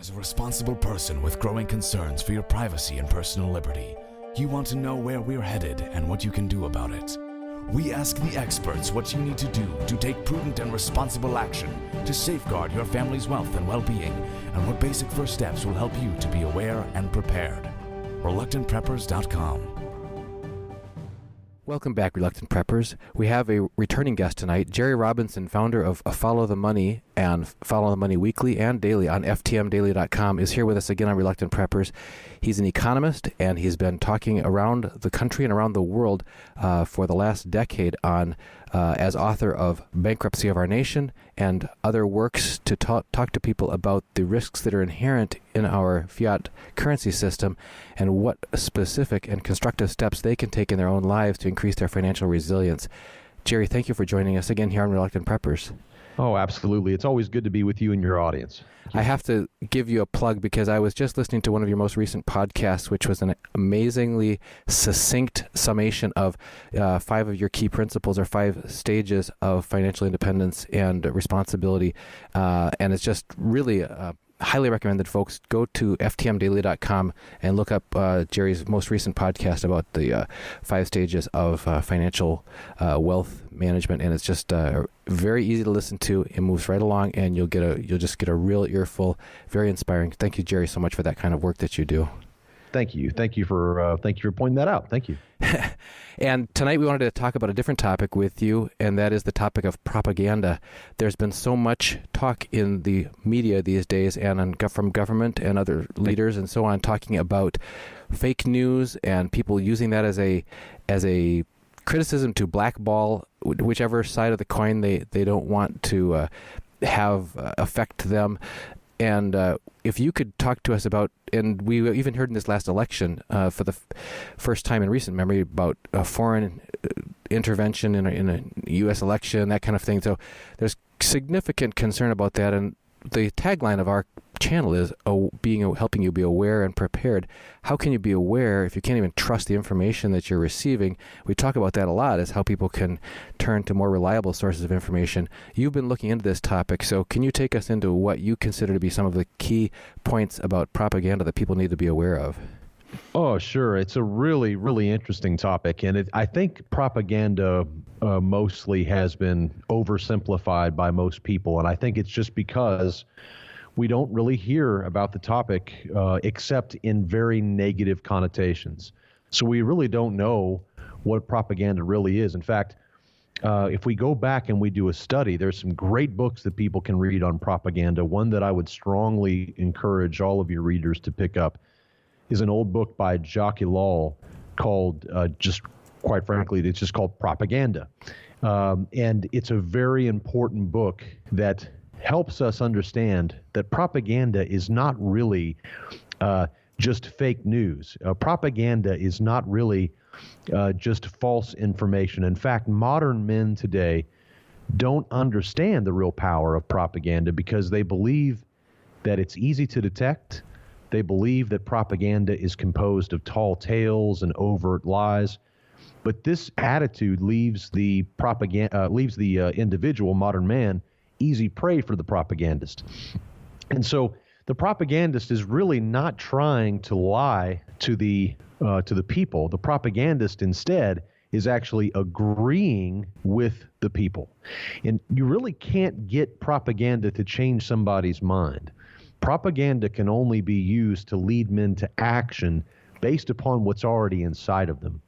As a responsible person with growing concerns for your privacy and personal liberty, you want to know where we're headed and what you can do about it. We ask the experts what you need to do to take prudent and responsible action to safeguard your family's wealth and well-being, and what basic first steps will help you to be aware and prepared. ReluctantPreppers.com. Welcome back, Reluctant Preppers. We have a returning guest tonight, Jerry Robinson, founder of Follow the Money and Follow the Money Weekly and Daily on ftmdaily.com, is here with us again on Reluctant Preppers. He's an economist, and he's been talking around the country and around the world for the last decade on as author of Bankruptcy of Our Nation and other works to talk to people about the risks that are inherent in our fiat currency system and what specific and constructive steps they can take in their own lives to increase their financial resilience. Jerry, thank you for joining us again here on Reluctant Preppers. Oh, absolutely. It's always good to be with you and your audience. I have to give you a plug because I was just listening to one of your most recent podcasts, which was an amazingly succinct summation of 5 of your key principles or 5 stages of financial independence and responsibility. And it's just really highly recommended, folks. Go to ftmdaily.com and look up Jerry's most recent podcast about the 5 stages of financial wealth management, and it's just very easy to listen to. It moves right along, and you'll just get a real earful. Very inspiring. Thank you, Jerry, so much for that kind of work that you do. Thank you. Thank you for pointing that out. Thank you. And tonight we wanted to talk about a different topic with you, and that is the topic of propaganda. There's been so much talk in the media these days and from government and other leaders and so on, talking about fake news and people using that as a criticism to blackball whichever side of the coin they don't want to have affect them. And if you could talk to us about, and we even heard in this last election for the first time in recent memory about foreign intervention in a U.S. election, that kind of thing. So there's significant concern about that. And the tagline of our channel is helping you be aware and prepared. How can you be aware if you can't even trust the information that you're receiving? We talk about that a lot, is how people can turn to more reliable sources of information. You've been looking into this topic, so can you take us into what you consider to be some of the key points about propaganda that people need to be aware of? Oh, sure. It's a really, really interesting topic. And I think propaganda mostly has been oversimplified by most people. And I think it's just because we don't really hear about the topic except in very negative connotations. So we really don't know what propaganda really is. In fact, if we go back and we do a study, there's some great books that people can read on propaganda. One that I would strongly encourage all of your readers to pick up is an old book by Jaques Ellul called, just quite frankly, it's just called Propaganda. And it's a very important book that helps us understand that propaganda is not really just fake news. Propaganda is not really just false information. In fact, modern men today don't understand the real power of propaganda because they believe that it's easy to detect. They believe that propaganda is composed of tall tales and overt lies. But this attitude leaves the individual modern man easy prey for the propagandist. And so the propagandist is really not trying to lie to the people. The propagandist instead is actually agreeing with the people. And you really can't get propaganda to change somebody's mind. Propaganda can only be used to lead men to action based upon what's already inside of them.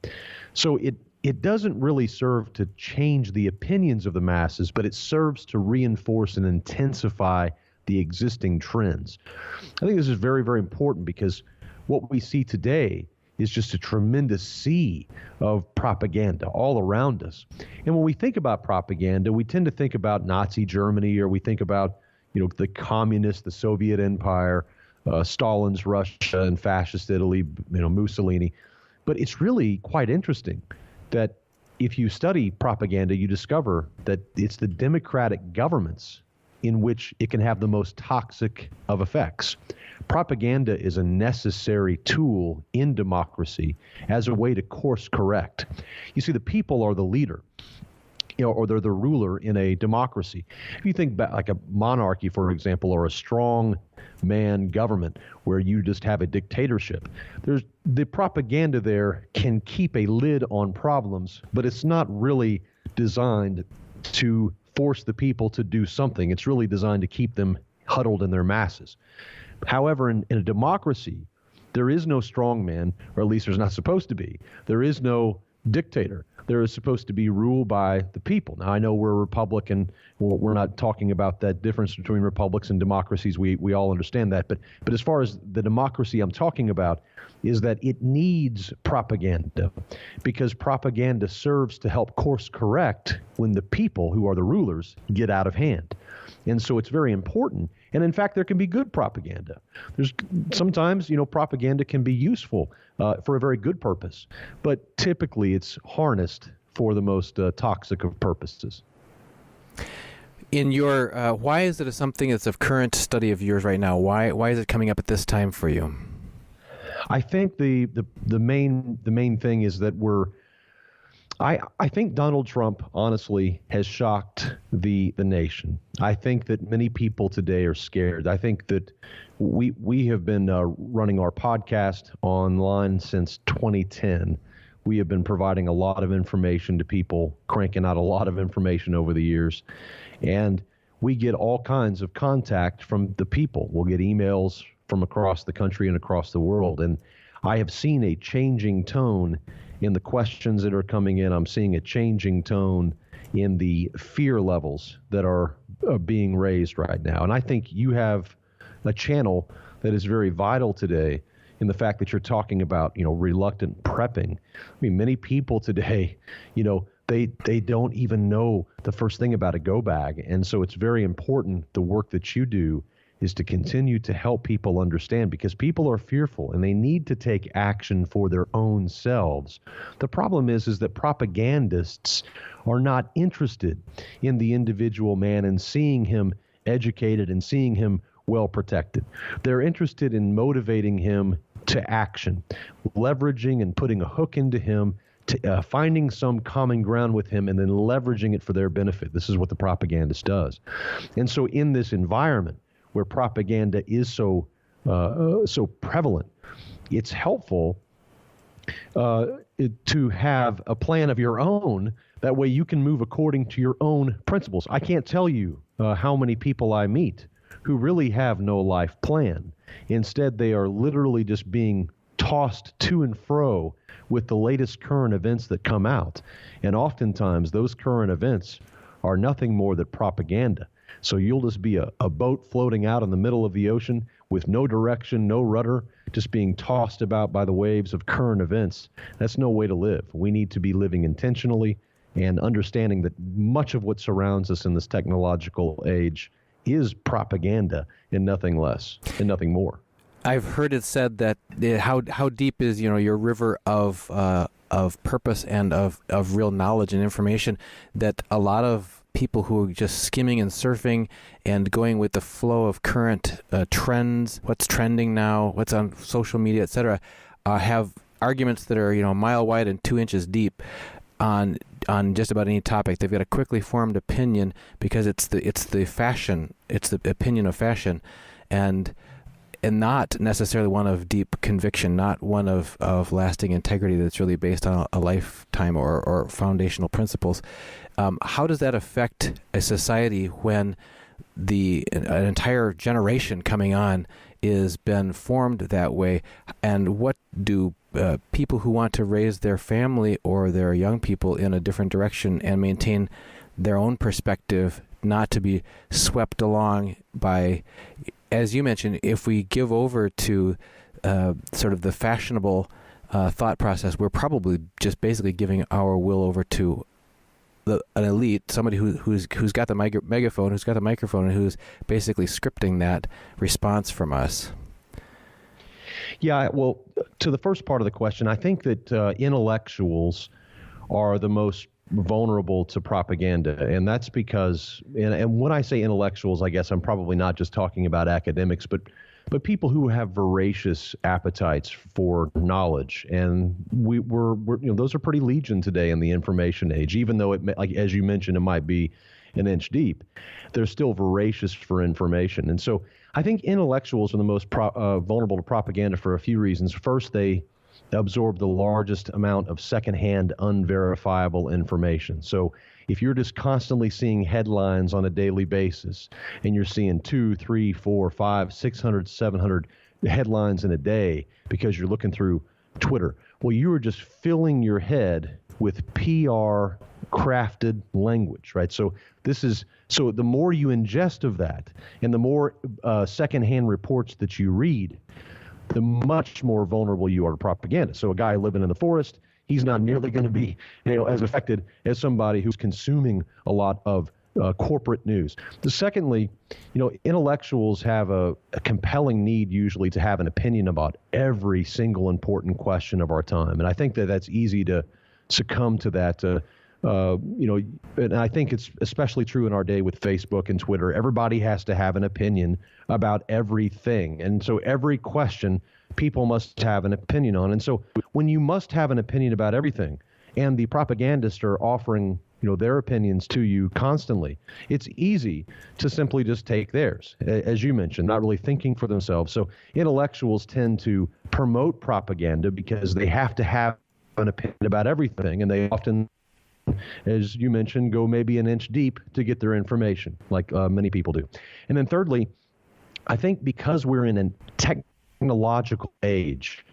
So it doesn't really serve to change the opinions of the masses, but it serves to reinforce and intensify the existing trends. I think this is very, very important because what we see today is just a tremendous sea of propaganda all around us. And when we think about propaganda, we tend to think about Nazi Germany, or we think about the communists, the Soviet Empire, Stalin's Russia, and fascist Italy, Mussolini. But it's really quite interesting that if you study propaganda, you discover that it's the democratic governments in which it can have the most toxic of effects. Propaganda is a necessary tool in democracy as a way to course correct. You see, the people are the leader. or they're the ruler in a democracy. If you think back, like a monarchy, for example, or a strong man government where you just have a dictatorship, there's the propaganda there can keep a lid on problems, but it's not really designed to force the people to do something. It's really designed to keep them huddled in their masses. However, in a democracy, there is no strong man, or at least there's not supposed to be. There is no dictator. There is supposed to be rule by the people. Now, I know we're a Republican. We're not talking about that difference between republics and democracies. We all understand that. But as far as the democracy I'm talking about is that it needs propaganda, because propaganda serves to help course correct when the people, who are the rulers, get out of hand. And so it's very important. And in fact, there can be good propaganda. There's sometimes, propaganda can be useful for a very good purpose, but typically it's harnessed for the most toxic of purposes. In your, why is it something that's of current study of yours right now? Why is it coming up at this time for you? I think the main thing is that I think Donald Trump, honestly, has shocked the nation. I think that many people today are scared. I think that we have been running our podcast online since 2010. We have been providing a lot of information to people, cranking out a lot of information over the years. And we get all kinds of contact from the people. We'll get emails from across the country and across the world. And I have seen a changing tone in the questions that are coming in. I'm seeing a changing tone in the fear levels that are being raised right now. And I think you have a channel that is very vital today in the fact that you're talking about, reluctant prepping. I mean, many people today, they don't even know the first thing about a go bag. And so it's very important, the work that you do is to continue to help people understand, because people are fearful and they need to take action for their own selves. The problem is that propagandists are not interested in the individual man and seeing him educated and seeing him well protected. They're interested in motivating him to action, leveraging and putting a hook into him, to, finding some common ground with him and then leveraging it for their benefit. This is what the propagandist does. And so in this environment where propaganda is so prevalent, it's helpful to have a plan of your own. That way you can move according to your own principles. I can't tell you how many people I meet who really have no life plan. Instead, they are literally just being tossed to and fro with the latest current events that come out. And oftentimes, those current events are nothing more than propaganda. So you'll just be a boat floating out in the middle of the ocean with no direction, no rudder, just being tossed about by the waves of current events. That's no way to live. We need to be living intentionally and understanding that much of what surrounds us in this technological age is propaganda and nothing less and nothing more. I've heard it said that how deep is your river of purpose and of real knowledge and information, that a lot of people who are just skimming and surfing and going with the flow of current trends, what's trending now, what's on social media, etc., have arguments that are a mile wide and 2 inches deep on just about any topic. They've got a quickly formed opinion because it's the fashion, it's the opinion of fashion, and not necessarily one of deep conviction, not one of lasting integrity that's really based on a lifetime or foundational principles. How does that affect a society when an entire generation coming on is been formed that way? And what do people who want to raise their family or their young people in a different direction and maintain their own perspective, not to be swept along by, as you mentioned, if we give over to sort of the fashionable thought process, we're probably just basically giving our will over to an elite, somebody who's got the megaphone, who's got the microphone, and who's basically scripting that response from us. Yeah, well, to the first part of the question, I think that intellectuals are the most vulnerable to propaganda, and that's because, and when I say intellectuals, I guess I'm probably not just talking about academics, but but people who have voracious appetites for knowledge. And we're those are pretty legion today in the information age, even though like as you mentioned, it might be an inch deep. They're still voracious for information. And so I think intellectuals are the most vulnerable to propaganda for a few reasons. First, they absorb the largest amount of secondhand, unverifiable information. So if you're just constantly seeing headlines on a daily basis and you're seeing 2, 3, 4, 5, 600, 700 headlines in a day because you're looking through Twitter, well, you are just filling your head with PR crafted language, right? So the more you ingest of that and the more secondhand reports that you read, the much more vulnerable you are to propaganda. So a guy living in the forest, he's not nearly going to be, as affected as somebody who's consuming a lot of corporate news. Secondly, intellectuals have a compelling need usually to have an opinion about every single important question of our time, and I think that's easy to succumb to that. And I think it's especially true in our day with Facebook and Twitter. Everybody has to have an opinion about everything. And so every question people must have an opinion on. And so when you must have an opinion about everything and the propagandists are offering, their opinions to you constantly, it's easy to simply just take theirs, as you mentioned, not really thinking for themselves. So intellectuals tend to promote propaganda because they have to have an opinion about everything, and they often, as you mentioned, go maybe an inch deep to get their information, like many people do. And then thirdly, I think because we're in a technological age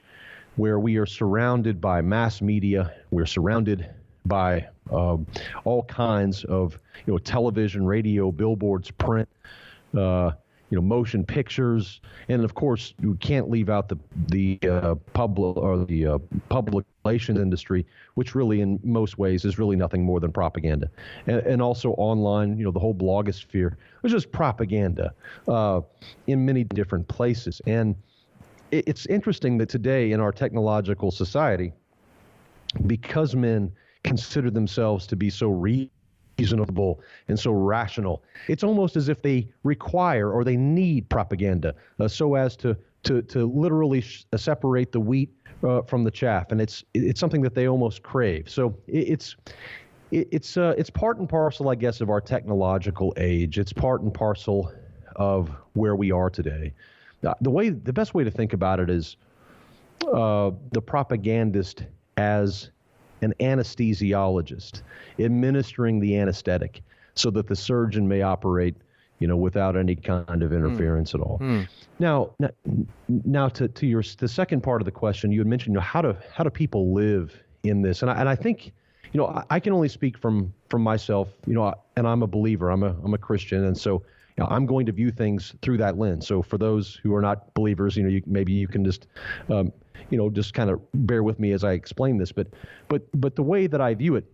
where we are surrounded by mass media, we're surrounded by all kinds of television, radio, billboards, print, motion pictures, and of course you can't leave out the public relations industry, which really in most ways is really nothing more than propaganda, and also online, the whole blogosphere. There's just propaganda in many different places, and it's interesting that today in our technological society, because men consider themselves to be so reasonable and so rational, it's almost as if they require or they need propaganda so as to literally separate the wheat from the chaff, and it's something that they almost crave. So it's part and parcel, I guess, of our technological age. It's part and parcel of where we are today. The best way to think about it is the propagandist as an anesthesiologist administering the anesthetic so that the surgeon may operate, without any kind of interference at all. Now to the second part of the question, you had mentioned, how do people live in this? And I think, I can only speak from myself, and I'm a believer, I'm a Christian, and so I'm going to view things through that lens. So for those who are not believers, maybe you can just just kind of bear with me as I explain this. But the way that I view it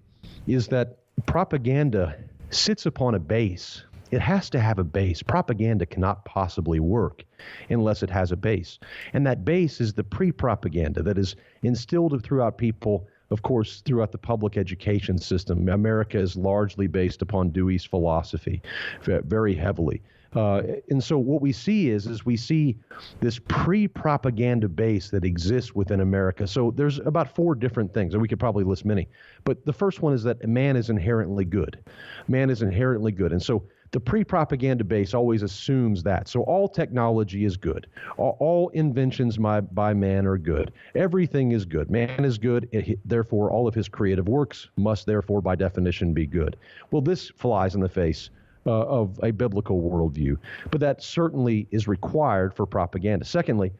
is that propaganda sits upon a base. It has to have a base. Propaganda cannot possibly work unless it has a base. And that base is the pre-propaganda that is instilled throughout people, of course, throughout the public education system. America is largely based upon Dewey's philosophy very heavily. And so what we see is we see this pre-propaganda base that exists within America. So there's about 4 different things, and we could probably list many. But the first one is that man is inherently good. Man is inherently good. And so the pre-propaganda base always assumes that. So all technology is good. All inventions by man are good. Everything is good. Man is good. Therefore, all of his creative works must therefore, by definition, be good. Well, this flies in the face of a biblical worldview, but that certainly is required for propaganda. Secondly,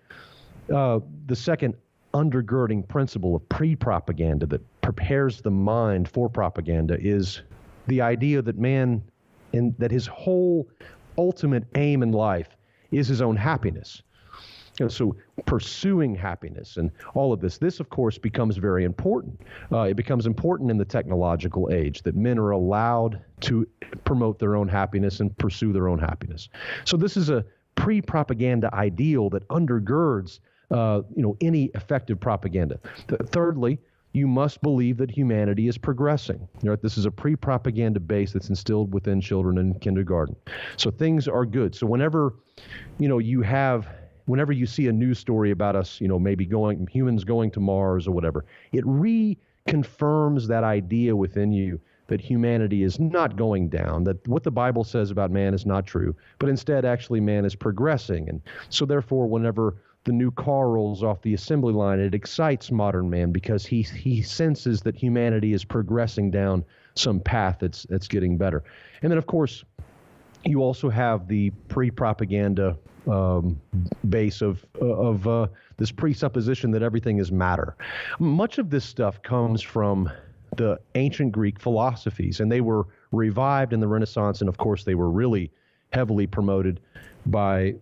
the second undergirding principle of pre-propaganda that prepares the mind for propaganda is the idea that man, and that his whole ultimate aim in life is his own happiness. So pursuing happiness and all of this, of course, becomes very important. It becomes important in the technological age that men are allowed to promote their own happiness and pursue their own happiness. So this is a pre-propaganda ideal that undergirds, any effective propaganda. Thirdly, you must believe that humanity is progressing. This is a pre-propaganda base that's instilled within children in kindergarten. So things are good. So whenever, you have whenever you see a news story about us, maybe humans going to Mars or whatever, it reconfirms that idea within you that humanity is not going down, that what the Bible says about man is not true, but instead actually man is progressing. And so therefore, whenever the new car rolls off the assembly line, it excites modern man because he senses that humanity is progressing down some path that's getting better. And then, of course, you also have the pre-propaganda base of this presupposition that everything is matter. Much of this stuff comes from the ancient Greek philosophies, and they were revived in the Renaissance, and of course they were really heavily promoted by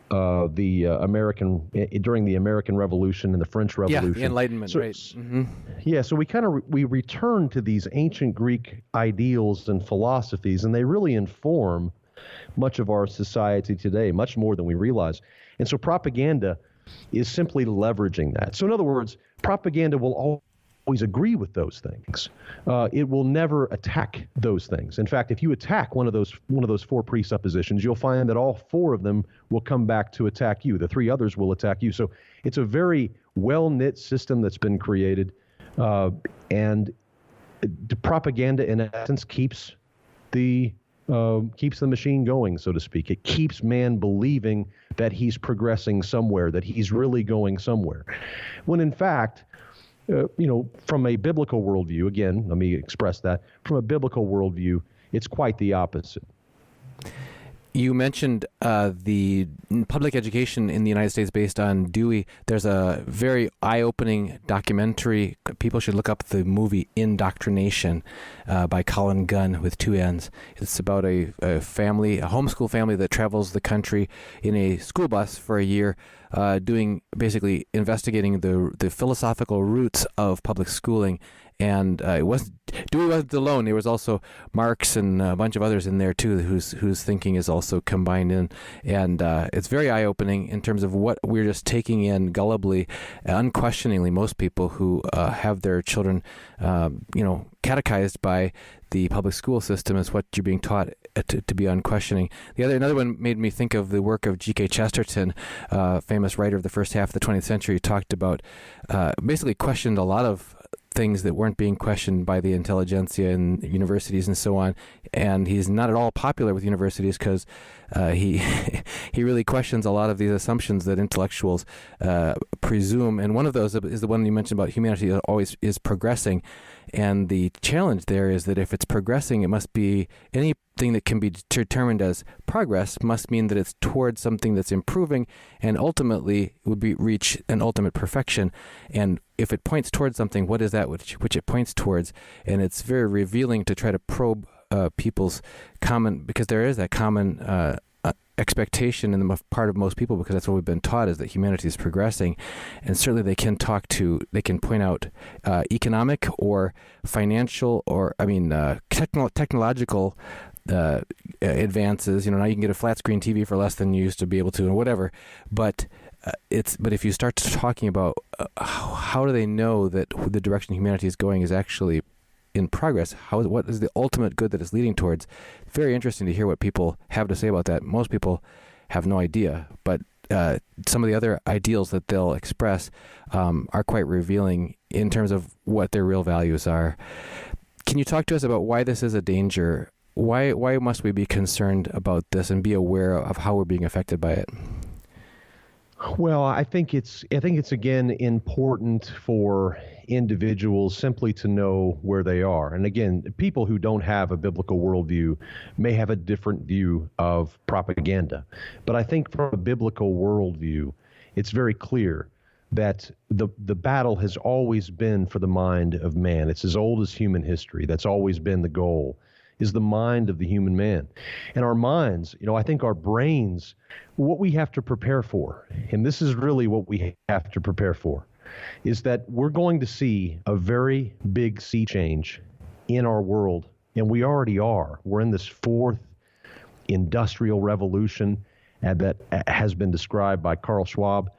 during the American Revolution and the French Revolution. Yeah, the Enlightenment, right. Mm-hmm. Yeah, so we return to these ancient Greek ideals and philosophies, and they really inform much of our society today, much more than we realize. And so propaganda is simply leveraging that. So in other words, propaganda will always agree with those things. It will never attack those things. In fact, if you attack one of those four presuppositions, you'll find that all four of them will come back to attack you. The three others will attack you. So it's a very well-knit system that's been created, and the propaganda, in essence, keeps the machine going, so to speak. It keeps man believing that he's progressing somewhere, that he's really going somewhere, when in fact, from a biblical worldview, again, let me express that, from a biblical worldview, it's quite the opposite. You mentioned the public education in the United States based on Dewey. There's a very eye-opening documentary. People should look up the movie Indoctrination by Colin Gunn with two N's. It's about a homeschool family that travels the country in a school bus for a year, basically investigating the philosophical roots of public schooling. And Dewey wasn't alone. There was also Marx and a bunch of others in there too, whose thinking is also combined in. And it's very eye-opening in terms of what we're just taking in gullibly, unquestioningly. Most people who have their children, catechized by the public school system is what you're being taught to be unquestioning. Another one made me think of the work of G.K. Chesterton, famous writer of the first half of the 20th century, talked about, basically questioned a lot of things that weren't being questioned by the intelligentsia in universities and so on. And he's not at all popular with universities because he really questions a lot of these assumptions that intellectuals presume. And one of those is the one you mentioned about humanity that always is progressing. And the challenge there is that if it's progressing, it must be anything that can be determined as progress must mean that it's towards something that's improving, and ultimately it would reach an ultimate perfection. And if it points towards something, what is that which it points towards? And it's very revealing to try to probe people's because there is that common expectation in the part of most people, because that's what we've been taught, is that humanity is progressing. And certainly they can point out economic or financial or technological advances. Now you can get a flat screen TV for less than you used to be able to, or whatever. But if you start talking about how do they know that the direction humanity is going is actually in progress, what is the ultimate good that it's leading towards? Very interesting to hear what people have to say about that. Most people have no idea, but some of the other ideals that they'll express are quite revealing in terms of what their real values are. Can you talk to us about why this is a danger? Why must we be concerned about this and be aware of how we're being affected by it? Well, I think it's again important for individuals simply to know where they are. And again, people who don't have a biblical worldview may have a different view of propaganda. But I think from a biblical worldview, it's very clear that the battle has always been for the mind of man. It's as old as human history. That's always been the goal, is the mind of the human man. And our minds, I think our brains, what we have to prepare for, and this is really what we have to prepare for, is that we're going to see a very big sea change in our world. And we already are. We're in this fourth industrial revolution that has been described by Carl Schwab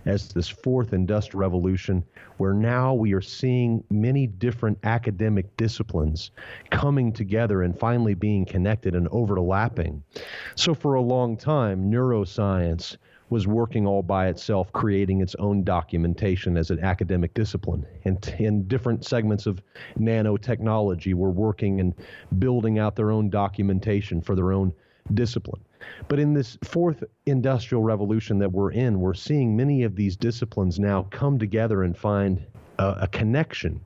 as this fourth industrial revolution, where now we are seeing many different academic disciplines coming together and finally being connected and overlapping. So for a long time, neuroscience was working all by itself, creating its own documentation as an academic discipline. And in different segments of nanotechnology were working and building out their own documentation for their own discipline. But in this fourth industrial revolution that we're in, we're seeing many of these disciplines now come together and find a connection.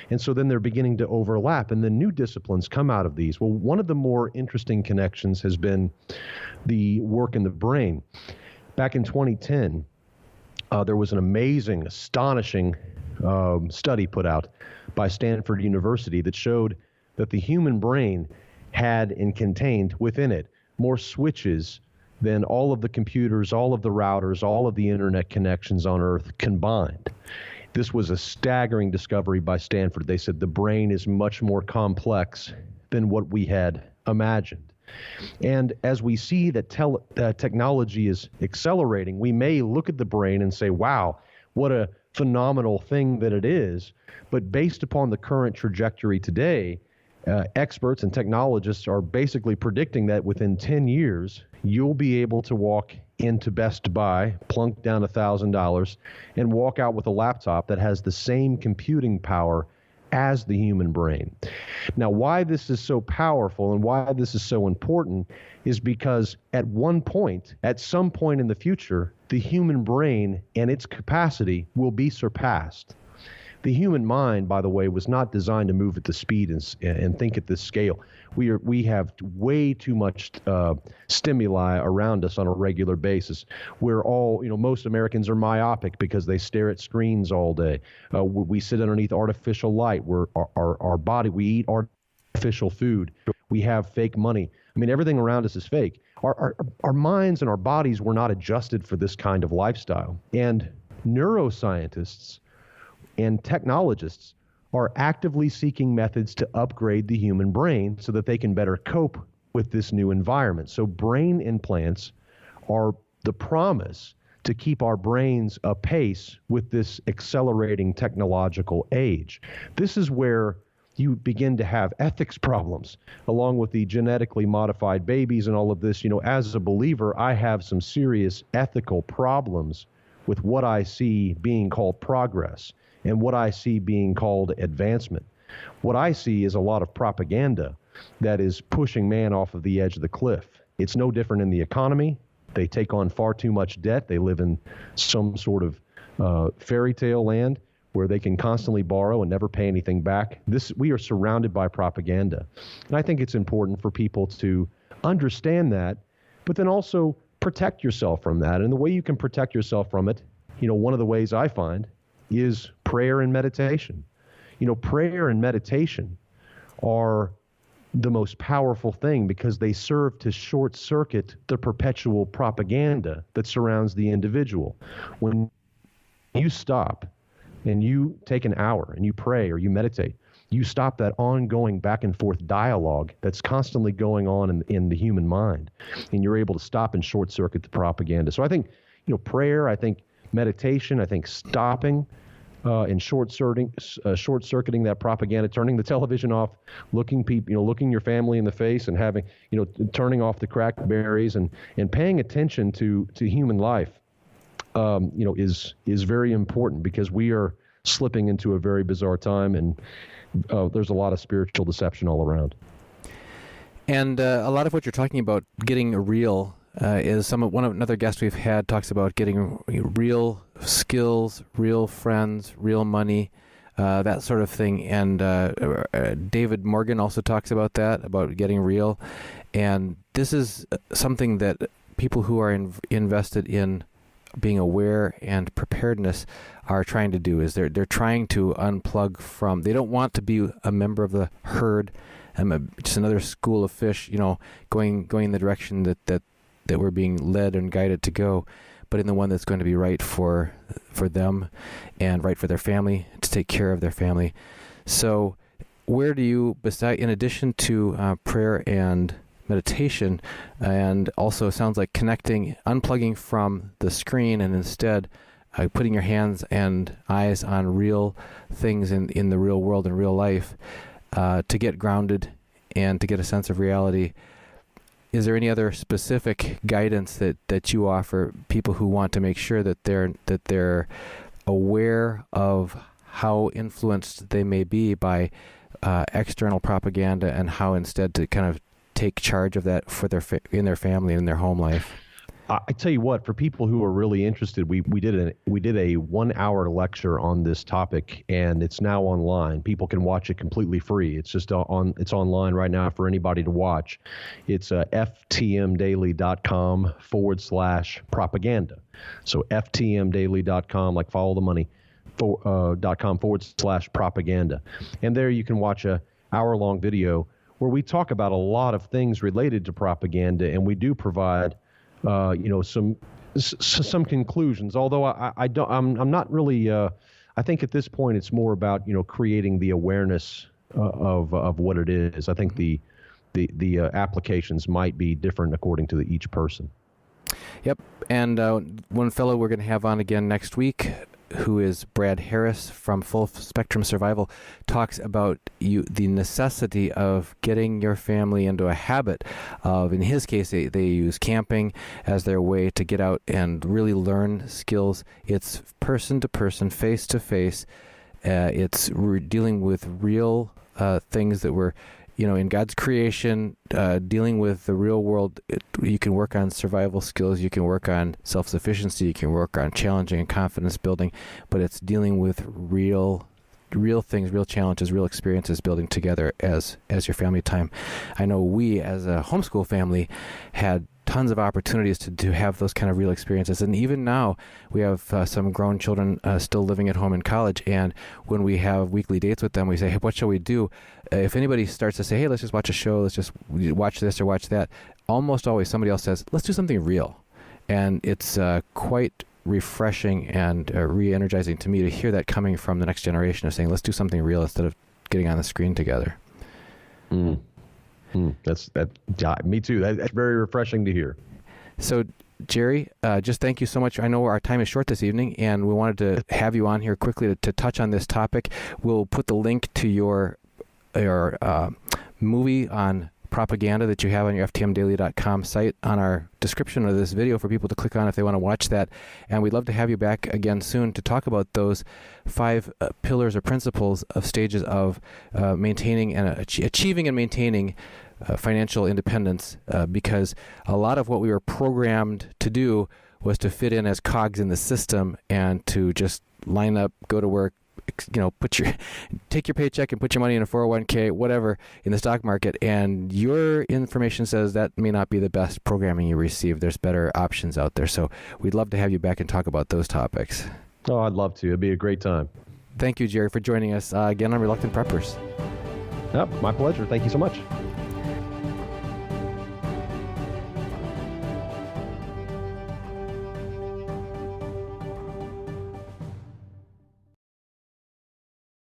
And so then they're beginning to overlap, and then new disciplines come out of these. Well, one of the more interesting connections has been the work in the brain. Back in 2010, there was an amazing, astonishing study put out by Stanford University that showed that the human brain had and contained within it more switches than all of the computers, all of the routers, all of the internet connections on Earth combined. This was a staggering discovery by Stanford. They said the brain is much more complex than what we had imagined. And as we see that technology is accelerating, we may look at the brain and say, wow, what a phenomenal thing that it is. But based upon the current trajectory today, experts and technologists are basically predicting that within 10 years, you'll be able to walk into Best Buy, plunk down $1,000, and walk out with a laptop that has the same computing power as the human brain. Now, why this is so powerful and why this is so important is because at some point in the future, the human brain and its capacity will be surpassed. The human mind, by the way, was not designed to move at the speed and think at this scale. We have way too much stimuli around us on a regular basis. We're all, most Americans are myopic because they stare at screens all day. We sit underneath artificial light. Our body, we eat artificial food. We have fake money. I mean, everything around us is fake. Our minds and our bodies were not adjusted for this kind of lifestyle. And neuroscientists and technologists are actively seeking methods to upgrade the human brain so that they can better cope with this new environment. So brain implants are the promise to keep our brains apace with this accelerating technological age. This is where you begin to have ethics problems, along with the genetically modified babies and all of this. As a believer, I have some serious ethical problems with what I see being called progress and what I see being called advancement. What I see is a lot of propaganda that is pushing man off of the edge of the cliff. It's no different in the economy. They take on far too much debt. They live in some sort of fairy tale land where they can constantly borrow and never pay anything back. We are surrounded by propaganda. And I think it's important for people to understand that, but then also protect yourself from that. And the way you can protect yourself from it, one of the ways I find is prayer and meditation. Prayer and meditation are the most powerful thing because they serve to short circuit the perpetual propaganda that surrounds the individual. When you stop and you take an hour and you pray or you meditate, you stop that ongoing back and forth dialogue that's constantly going on in the human mind, and you're able to stop and short circuit the propaganda. So I think, prayer, I think meditation, I think stopping and short-circuiting that propaganda, turning the television off, looking your family in the face, and having, turning off the crackberries and paying attention to human life, is very important because we are slipping into a very bizarre time, and there's a lot of spiritual deception all around. And a lot of what you're talking about, getting real, is another guest we've had talks about getting real skills, real friends, real money, that sort of thing. And David Morgan also talks about that, about getting real. And this is something that people who are invested in being aware and preparedness are trying to do. Is they're trying to unplug from. They don't want to be a member of the herd, just another school of fish, going in the direction that we're being led and guided to go, but in the one that's going to be right for them and right for their family, to take care of their family. So where do you, in addition to prayer and meditation, and also sounds like connecting, unplugging from the screen and instead putting your hands and eyes on real things in the real world and real life, to get grounded and to get a sense of reality, is there any other specific guidance that you offer people who want to make sure that they're aware of how influenced they may be by external propaganda, and how instead to kind of take charge of that for in their family and in their home life? I tell you what, for people who are really interested, we did a 1-hour lecture on this topic, and it's now online. People can watch it completely free. It's just it's online right now for anybody to watch. It's ftmdaily.com/propaganda. So ftmdaily.com, like follow the money, .com/propaganda. And there you can watch a hour-long video where we talk about a lot of things related to propaganda, and we do provide some conclusions. Although I'm not really. I think at this point it's more about creating the awareness of what it is. I think the applications might be different according to each person. Yep. And one fellow we're going to have on again next week, who is Brad Harris from Full Spectrum Survival, talks about the necessity of getting your family into a habit of, in his case, they use camping as their way to get out and really learn skills. It's person to person, face to face. We're dealing with real things that were, in God's creation, dealing with the real world. You can work on survival skills, you can work on self-sufficiency, you can work on challenging and confidence building, but it's dealing with real things, real challenges, real experiences building together as your family time. I know we, as a homeschool family, had tons of opportunities to have those kind of real experiences. And even now, we have some grown children still living at home in college. And when we have weekly dates with them, we say, hey, what shall we do? If anybody starts to say, hey, let's just watch a show, let's just watch this or watch that, almost always somebody else says, let's do something real. And it's quite refreshing and re-energizing to me to hear that coming from the next generation of saying, let's do something real instead of getting on the screen together. Me too. That's very refreshing to hear. So, Jerry, just thank you so much. I know our time is short this evening, and we wanted to have you on here quickly to touch on this topic. We'll put the link to your movie on propaganda that you have on your ftmdaily.com site on our description of this video for people to click on if they want to watch that. And we'd love to have you back again soon to talk about those 5 pillars or principles of stages of maintaining and achieving and maintaining financial independence, because a lot of what we were programmed to do was to fit in as cogs in the system and to just line up, go to work, take your paycheck and put your money in a 401k, whatever, in the stock market. And your information says that may not be the best programming you receive. There's better options out there. So we'd love to have you back and talk about those topics. Oh, I'd love to. It'd be a great time. Thank you, Jerry, for joining us again on Reluctant Preppers. Yep, my pleasure. Thank you so much.